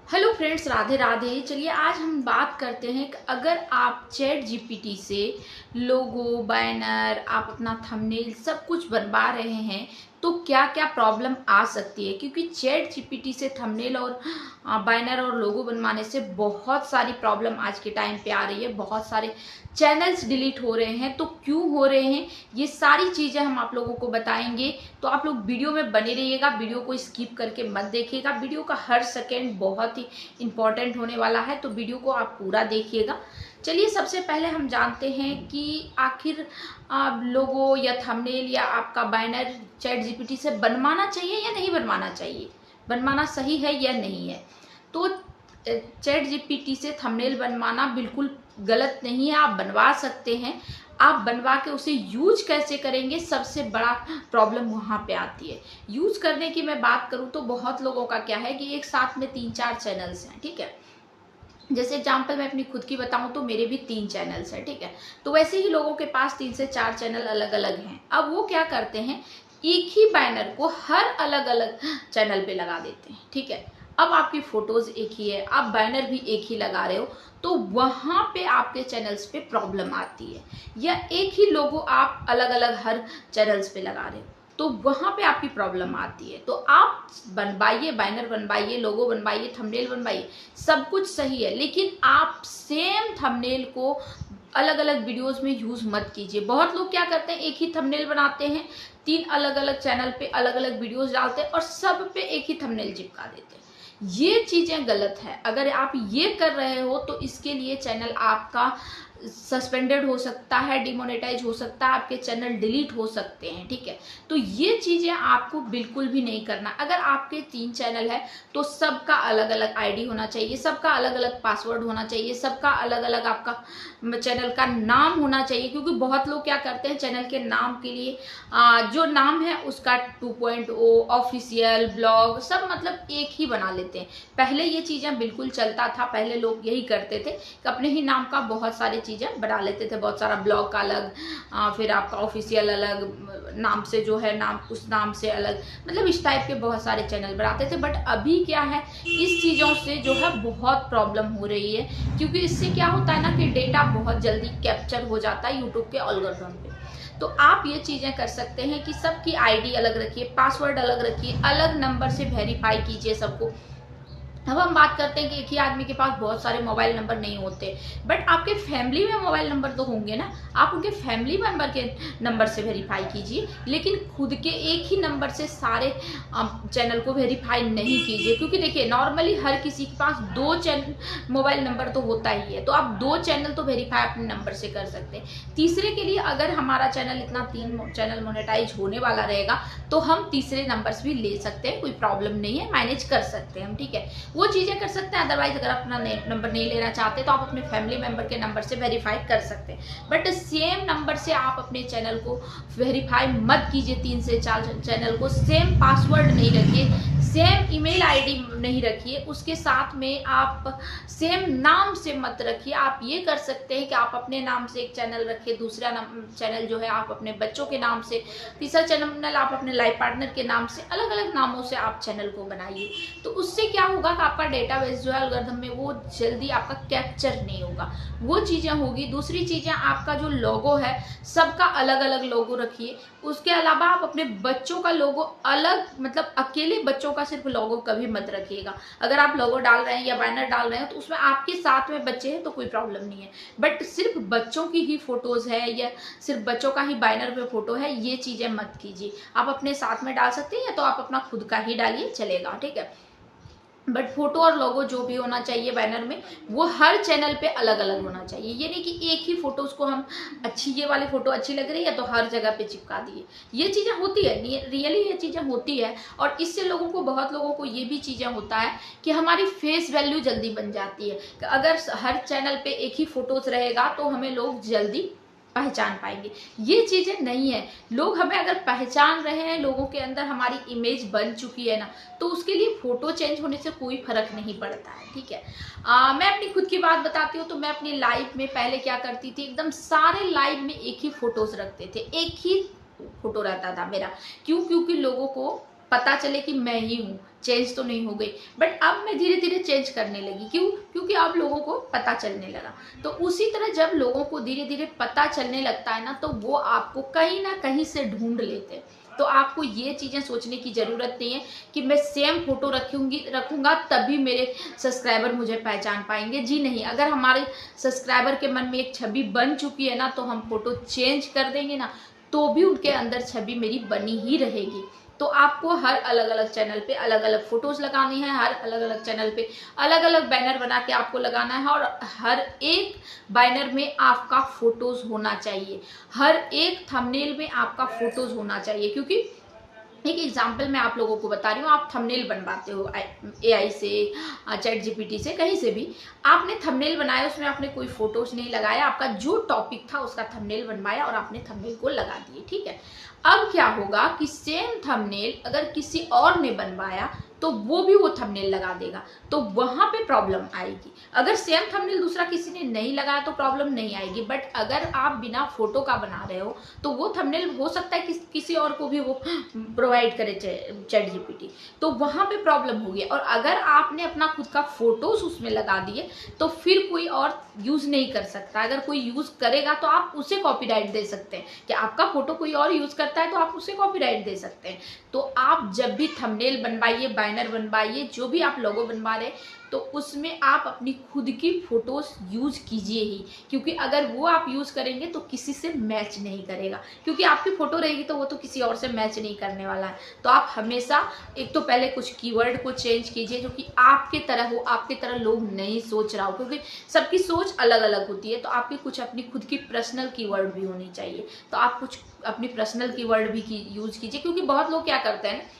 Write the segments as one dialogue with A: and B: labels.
A: Hello friends, Radhe Radhe. चलिए आज हम बात करते हैं कि अगर आप चैट जीपीटी से लोगो, बैनर, आप अपना थंबनेल सब कुछ बनवा रहे हैं तो क्या क्या प्रॉब्लम आ सकती है। क्योंकि चैट जीपीटी से थंबनेल और बैनर और लोगो बनवाने से बहुत सारी प्रॉब्लम आज के टाइम पे आ रही है। बहुत सारे चैनल्स डिलीट हो रहे हैं। तो क्यों हो रहे हैं, ये सारी चीज़ें हम आप लोगों को बताएंगे। तो आप लोग वीडियो में बने रहिएगा, वीडियो को स्किप करके मत देखिएगा। वीडियो का हर सेकेंड बहुत ही इंपॉर्टेंट होने वाला है, तो वीडियो को आप पूरा देखिएगा। चलिए सबसे पहले हम जानते हैं कि आखिर लोगो या थंबनेल या आपका बैनर चैट जीपीटी से बनवाना चाहिए या नहीं बनवाना चाहिए, बनवाना सही है या नहीं है। तो चैट जीपीटी से थंबनेल बनवाना बिल्कुल गलत नहीं है, आप बनवा सकते हैं। आप बनवा के उसे यूज कैसे करेंगे, सबसे बड़ा प्रॉब्लम वहाँ पे आती है। यूज करने की मैं बात करूँ तो बहुत लोगों का क्या है कि एक साथ में 3-4 चैनल्स हैं, ठीक है। जैसे एग्जाम्पल मैं अपनी खुद की बताऊं तो मेरे भी 3 चैनल्स हैं, ठीक है। तो वैसे ही लोगों के पास 3 से 4 चैनल अलग अलग हैं। अब वो क्या करते हैं, एक ही बैनर को हर अलग अलग चैनल पे लगा देते हैं, ठीक है। अब आपकी फोटोज एक ही है, आप बैनर भी एक ही लगा रहे हो, तो वहां पे आपके चैनल्स पे प्रॉब्लम आती है। या एक ही लोगो आप अलग अलग हर चैनल्स पे लगा रहे हो तो वहां पे आपकी प्रॉब्लम आती है। तो आप बनवाइए, बैनर बनवाइए, लोगो बनवाइए, थंबनेल बनवाइए, सब कुछ सही है, लेकिन आप सेम थंबनेल को अलग अलग वीडियोस में यूज मत कीजिए। बहुत लोग क्या करते हैं, एक ही थंबनेल बनाते हैं, 3 अलग अलग चैनल पे अलग अलग वीडियोस डालते हैं और सब पे एक ही थंबनेल चिपका देते हैं। ये चीजें गलत है। अगर आप ये कर रहे हो तो इसके लिए चैनल आपका सस्पेंडेड हो सकता है, डिमोनेटाइज हो सकता है, आपके चैनल डिलीट हो सकते हैं, ठीक है। तो ये चीजें आपको बिल्कुल भी नहीं करना। अगर आपके 3 चैनल है तो सबका अलग अलग आईडी होना चाहिए, सबका अलग अलग पासवर्ड होना चाहिए, सबका अलग अलग आपका चैनल का नाम होना चाहिए। क्योंकि बहुत लोग क्या करते हैं, चैनल के नाम के लिए जो नाम है उसका 2.0 ऑफिशियल ब्लॉग सब मतलब एक ही बना लेते हैं। पहले ये चीजें बिल्कुल चलता था, पहले लोग यही करते थे कि अपने ही नाम का बहुत सारी चीजें बना लेते थे, बहुत सारा ब्लॉग का अलग, फिर आपका ऑफिशियल अलग, नाम से जो है नाम उस नाम से अलग, मतलब इस टाइप के बहुत सारे चैनल बनाते थे। बट अभी क्या है, इस चीजों से जो है बहुत प्रॉब्लम हो रही है। क्योंकि इससे क्या होता है ना कि डेटा बहुत जल्दी कैप्चर हो जाता है यूट्यूब के एल्गोरिथम पे। तो आप ये चीजें कर सकते हैं कि सबकी आईडी अलग रखिए, पासवर्ड अलग रखिए, अलग नंबर से वेरीफाई कीजिए सबको। अब हम बात करते हैं कि एक ही आदमी के पास बहुत सारे मोबाइल नंबर नहीं होते, बट आपके फैमिली में मोबाइल नंबर तो होंगे ना, आप उनके फैमिली मेंबर के नंबर से वेरीफाई कीजिए, लेकिन खुद के एक ही नंबर से सारे चैनल को वेरीफाई नहीं कीजिए। क्योंकि देखिए नॉर्मली हर किसी के पास 2 चैनल मोबाइल नंबर तो होता ही है, तो आप 2 चैनल तो वेरीफाई अपने नंबर से कर सकते हैं। तीसरे के लिए अगर हमारा चैनल इतना 3 चैनल मोनेटाइज होने वाला रहेगा तो हम तीसरे नंबर्स भी ले सकते हैं, कोई प्रॉब्लम नहीं है, मैनेज कर सकते हैं हम, ठीक है। वो चीजें कर सकते हैं। अदरवाइज अगर अपना नंबर नहीं लेना चाहते तो आप अपने फैमिली मेंबर के नंबर से वेरीफाई कर सकते हैं। बट सेम नंबर से आप अपने चैनल को वेरीफाई मत कीजिए। 3 से 4 चैनल को सेम पासवर्ड नहीं रखिए, सेम ईमेल आईडी नहीं रखिए, उसके साथ में आप सेम नाम से मत रखिए। आप ये कर सकते हैं कि आप अपने नाम से एक चैनल रखिए, दूसरा चैनल जो है आप अपने बच्चों के नाम से, तीसरा चैनल आप अपने लाइफ पार्टनर के नाम से, अलग अलग नामों से आप चैनल को बनाइए। तो उससे क्या होगा कि आपका डेटाबेस जो है एल्गोरिथम में वो जल्दी आपका कैप्चर नहीं होगा, वो चीजें होगी। दूसरी चीजें, आपका जो लोगो है सबका अलग अलग लोगो रखिए। उसके अलावा आप अपने बच्चों का लोगो अलग, मतलब अकेले बच्चों का सिर्फ लोगो कभी मत रखिएगा। अगर आप लोगो डाल रहे हैं या बैनर डाल रहे हैं तो उसमें आपके साथ में बच्चे हैं तो कोई प्रॉब्लम नहीं है, बट सिर्फ बच्चों की ही फोटोज है या सिर्फ बच्चों का ही बैनर पे फोटो है, ये चीजें मत कीजिए। आप अपने साथ में डाल सकते हैं या तो आप अपना खुद का ही डालिए, चलेगा, ठीक है। बट फोटो और लोगो जो भी होना चाहिए बैनर में वो हर चैनल पे अलग अलग होना चाहिए। ये नहीं कि एक ही फोटो उसको हम अच्छी, ये वाली फोटो अच्छी लग रही है तो हर जगह पे चिपका दिए। ये चीजें होती है, रियली ये चीजें होती है। और इससे लोगों को, बहुत लोगों को ये भी चीजें होता है कि हमारी फेस वैल्यू जल्दी बन जाती है। अगर हर चैनल पे एक ही फोटोज रहेगा तो हमें लोग जल्दी पहचान पाएंगे। ये चीजें नहीं है। लोग हमें अगर पहचान रहे हैं, लोगों के अंदर हमारी इमेज बन चुकी है ना, तो उसके लिए फोटो चेंज होने से कोई फर्क नहीं पड़ता है, ठीक है। मैं अपनी खुद की बात बताती हूँ तो मैं अपनी लाइफ में पहले क्या करती थी, एकदम सारे लाइव में एक ही फोटोज रखते थे, एक ही फोटो रहता था मेरा। क्यों? क्योंकि लोगों को पता चले कि मैं ही हूँ, चेंज तो नहीं हो गई। बट अब मैं धीरे धीरे चेंज करने लगी। क्यों? क्योंकि अब लोगों को पता चलने लगा। तो उसी तरह जब लोगों को धीरे धीरे पता चलने लगता है ना, तो वो आपको कहीं ना कहीं से ढूंढ लेते हैं। तो आपको ये चीजें सोचने की जरूरत नहीं है कि मैं सेम फोटो रखूंगा तभी मेरे सब्सक्राइबर मुझे पहचान पाएंगे। जी नहीं, अगर हमारे सब्सक्राइबर के मन में एक छवि बन चुकी है ना, तो हम फोटो चेंज कर देंगे ना, तो भी उनके अंदर छवि मेरी बनी ही रहेगी। तो आपको हर अलग अलग चैनल पे अलग अलग फोटोज लगानी है, हर अलग अलग चैनल पे अलग अलग बैनर बना के आपको लगाना है, और हर एक बैनर में आपका फोटोज होना चाहिए, हर एक थंबनेल में आपका फोटोज होना चाहिए। क्योंकि एक एग्जाम्पल मैं आप लोगों को बता रही हूँ, आप थंबनेल बनवाते हो एआई से, चैट जीपीटी से, कहीं से भी आपने थंबनेल बनाया, उसमें आपने कोई फोटोज नहीं लगाया, आपका जो टॉपिक था उसका थंबनेल बनवाया और आपने थंबनेल को लगा दिए, ठीक है। अब क्या होगा कि सेम थंबनेल अगर किसी और ने बनवाया तो वो भी वो थंबनेल लगा देगा, तो वहां पे प्रॉब्लम आएगी। अगर सेम थंबनेल दूसरा किसी ने नहीं लगाया तो प्रॉब्लम नहीं आएगी, बट अगर आप बिना फोटो का बना रहे हो तो वो थंबनेल हो सकता है किसी और को भी वो प्रोवाइड करे चैट जीपीटी, तो वहां पे प्रॉब्लम होगी। और अगर आपने अपना खुद का फोटोज उसमें लगा दिए तो फिर कोई और यूज नहीं कर सकता। अगर कोई यूज करेगा तो आप उसे कॉपीराइट दे सकते हैं, कि आपका फोटो कोई और यूज करता है तो आप उसे कॉपीराइट दे सकते हैं। तो आप जब भी थंबनेल बनवाइए, बैनर बनवाइए, जो भी आप लोगो बनवा रहे हैं, तो उसमें आप अपनी खुद की फोटोज यूज कीजिए ही। क्योंकि अगर वो आप यूज करेंगे तो किसी से मैच नहीं करेगा, क्योंकि आपकी फोटो रहेगी तो वो तो किसी और से मैच नहीं करने वाला है। तो आप हमेशा एक तो पहले कुछ कीवर्ड को चेंज कीजिए जो कि आपके तरह हो, आपके तरह लोग नहीं सोच रहा हो, क्योंकि सबकी सोच अलग अलग होती है। तो आपकी कुछ अपनी खुद की पर्सनल कीवर्ड भी होनी चाहिए, तो आप कुछ अपनी पर्सनल कीवर्ड भी यूज कीजिए। क्योंकि बहुत लोग क्या करते हैं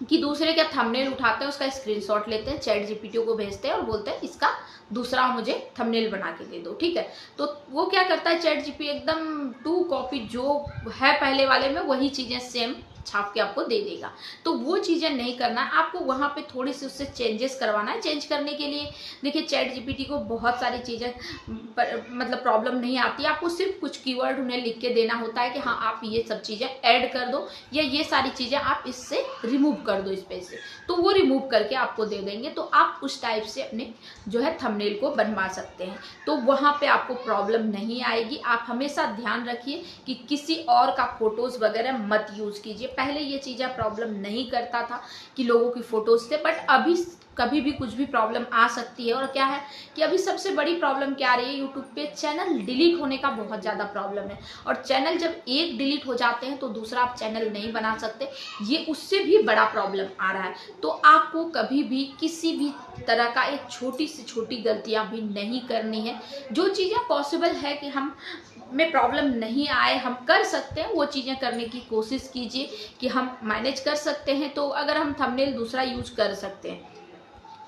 A: कि दूसरे का थंबनेल उठाते हैं, उसका स्क्रीनशॉट लेते हैं, चैट जीपीटी को भेजते हैं और बोलते हैं इसका दूसरा मुझे थंबनेल बना के दे दो, ठीक है। तो वो क्या करता है, चैट जीपीटी एकदम टू कॉपी जो है पहले वाले में वही चीजें सेम छाप के आपको दे देगा। तो वो चीजें नहीं करना है आपको, वहां पे थोड़ी सी उससे चेंजेस करवाना है। चेंज करने के लिए देखिए चैट जीपीटी को बहुत सारी चीजें मतलब प्रॉब्लम नहीं आती, आपको सिर्फ कुछ कीवर्ड उन्हें लिख के देना होता है कि हाँ आप ये सब चीजें ऐड कर दो, या ये सारी चीजें आप इससे रिमूव कर दो इस पे से, तो वो रिमूव करके आपको दे देंगे। तो आप उस टाइप से अपने जो है थंबनेल को बनवा सकते हैं, तो वहां पे आपको प्रॉब्लम नहीं आएगी। आप हमेशा ध्यान रखिए कि किसी और का फोटोज वगैरह मत यूज कीजिए। पहले ये चीजें प्रॉब्लम नहीं करता था कि लोगों की फोटोज थे, बट अभी कभी भी कुछ भी प्रॉब्लम आ सकती है। और क्या है कि अभी सबसे बड़ी प्रॉब्लम क्या आ रही है, यूट्यूब पे चैनल डिलीट होने का बहुत ज़्यादा प्रॉब्लम है। और चैनल जब एक डिलीट हो जाते हैं तो दूसरा आप चैनल नहीं बना सकते, ये उससे भी बड़ा प्रॉब्लम आ रहा है। तो आपको कभी भी किसी भी तरह का एक छोटी से छोटी गलतियां भी नहीं करनी है। जो चीज़ें पॉसिबल है कि हम में प्रॉब्लम नहीं आए, हम कर सकते हैं, वो चीज़ें करने की कोशिश कीजिए कि हम मैनेज कर सकते हैं। तो अगर हम थंबनेल दूसरा यूज कर सकते हैं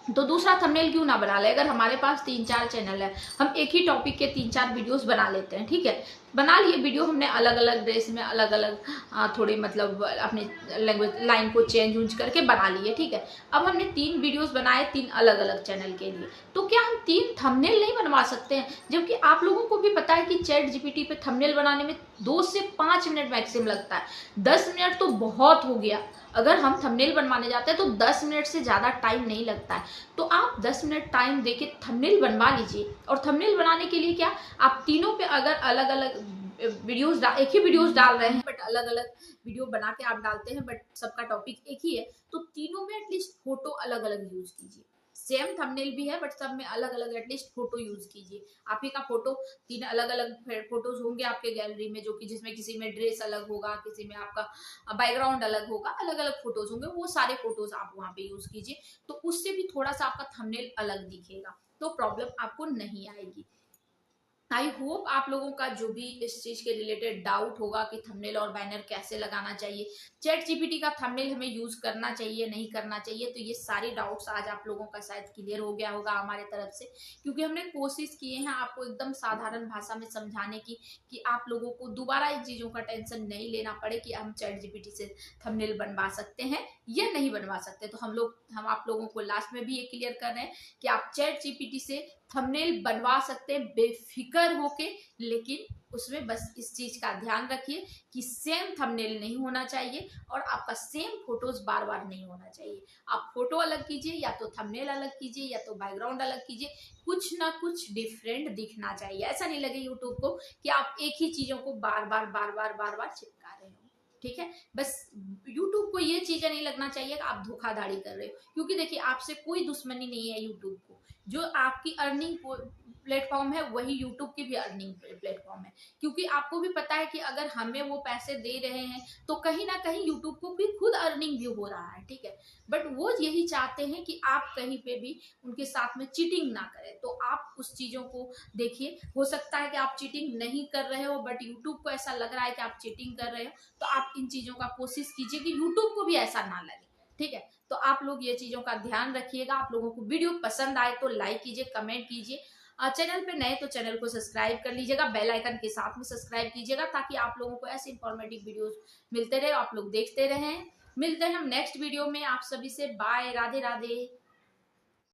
A: तो दूसरा थंबनेल क्यों ना बना ले। अगर हमारे पास 3-4 चैनल है, हम एक ही टॉपिक के 3-4 वीडियोस बना लेते हैं, ठीक है। बना लिए वीडियो हमने अलग अलग ड्रेस में, अलग अलग थोड़ी मतलब अपने लैंग्वेज लाइन को चेंज उंज करके बना लिए, ठीक है। अब हमने 3 वीडियोस बनाए 3 अलग अलग चैनल के लिए, तो क्या हम 3 थंबनेल नहीं बनवा सकते हैं? जबकि आप लोगों को भी पता है कि चैट जीपीटी पे थंबनेल बनाने में 2 से 5 मिनट मैक्सिमम लगता है। 10 मिनट तो बहुत हो गया। अगर हम थंबनेल बनवाने जाते हैं तो 10 मिनट से ज़्यादा टाइम नहीं लगता है। तो आप 10 मिनट टाइम देके थंबनेल बनवा लीजिए। और थंबनेल बनाने के लिए क्या, आप तीनों पे अगर अलग अलग वीडियोस एक ही वीडियोस डाल रहे हैं बट अलग अलग वीडियो बना के आप डालते हैं, बट सबका टॉपिक एक ही है, तो तीनों में एटलीस्ट फोटो अलग अलग यूज कीजिए। सेम थंबनेल भी है बट सब में अलग अलग एटलीस्ट फोटो यूज कीजिए। आप ही का फोटो 3 अलग अलग फोटोज होंगे आपके गैलरी में, जो कि जिसमें किसी में ड्रेस अलग होगा, किसी में आपका बैकग्राउंड अलग होगा, अलग अलग फोटोज होंगे, वो सारे फोटोज आप वहां पे यूज कीजिए। तो उससे भी थोड़ा सा आपका थंबनेल अलग दिखेगा, तो प्रॉब्लम आपको नहीं आएगी। आई होप आप लोगों का जो भी इस चीज के रिलेटेड डाउट होगा कि थंबनेल और बैनर कैसे लगाना चाहिए, चैट जीपीटी का थंबनेल हमें यूज करना चाहिए नहीं करना चाहिए, तो ये सारे डाउट्स आज आप लोगों का शायद क्लियर हो गया होगा हमारे तरफ से। क्योंकि हमने कोशिश किए हैं आपको एकदम साधारण भाषा में समझाने की, कि आप लोगों को दोबारा इन चीजों का टेंशन नहीं लेना पड़े कि हम चैट जीपीटी से थंबनेल बनवा सकते हैं या नहीं बनवा सकते। तो हम आप लोगों को लास्ट में भी ये क्लियर कर रहे हैं कि आप चैट जीपीटी से थंबनेल बनवा सकते हैं बेफिक्र बेफिक्र होके, लेकिन उसमें बस इस चीज का ध्यान रखिए कि सेम थंबनेल नहीं होना चाहिए और आपका सेम फोटोज बार बार नहीं होना चाहिए। आप फोटो अलग कीजिए, या तो थंबनेल अलग कीजिए, या तो बैकग्राउंड अलग कीजिए, कुछ ना कुछ डिफरेंट दिखना चाहिए। ऐसा नहीं लगे यूट्यूब को कि आप एक ही चीजों को बार बार बार बार बार बार चिपका रहे हो। ठीक है, बस यूट्यूब को ये चीजें नहीं लगना चाहिए कि आप धोखाधड़ी कर रहे हो, क्योंकि देखिए आपसे कोई दुश्मनी नहीं है यूट्यूब को। जो आपकी अर्निंग प्लेटफॉर्म है वही यूट्यूब की भी अर्निंग प्लेटफॉर्म है, क्योंकि आपको भी पता है कि अगर हमें वो पैसे दे रहे हैं तो कहीं ना कहीं यूट्यूब को भी खुद अर्निंग भी हो रहा है। ठीक है, बट वो यही चाहते हैं कि आप कहीं पे भी उनके साथ में चीटिंग ना करें। तो आप उस चीजों को देखिए, हो सकता है कि आप चीटिंग नहीं कर रहे हो, बट यूट्यूब को ऐसा लग रहा है कि आप चीटिंग कर रहे हो, तो आप इन चीजों का कोशिश कीजिए कि यूट्यूब को भी ऐसा ना लगे। ठीक है, तो आप लोग ये चीजों का ध्यान रखिएगा। आप लोगों को वीडियो पसंद आए तो लाइक कीजिए, कमेंट कीजिए, चैनल पे नए तो चैनल को सब्सक्राइब कर लीजिएगा, बेल आइकन के साथ में सब्सक्राइब कीजिएगा, ताकि आप लोगों को ऐसे इंफॉर्मेटिव वीडियोस मिलते रहे, आप लोग देखते रहें। मिलते हैं हम नेक्स्ट वीडियो में। आप सभी से बाय, राधे राधे।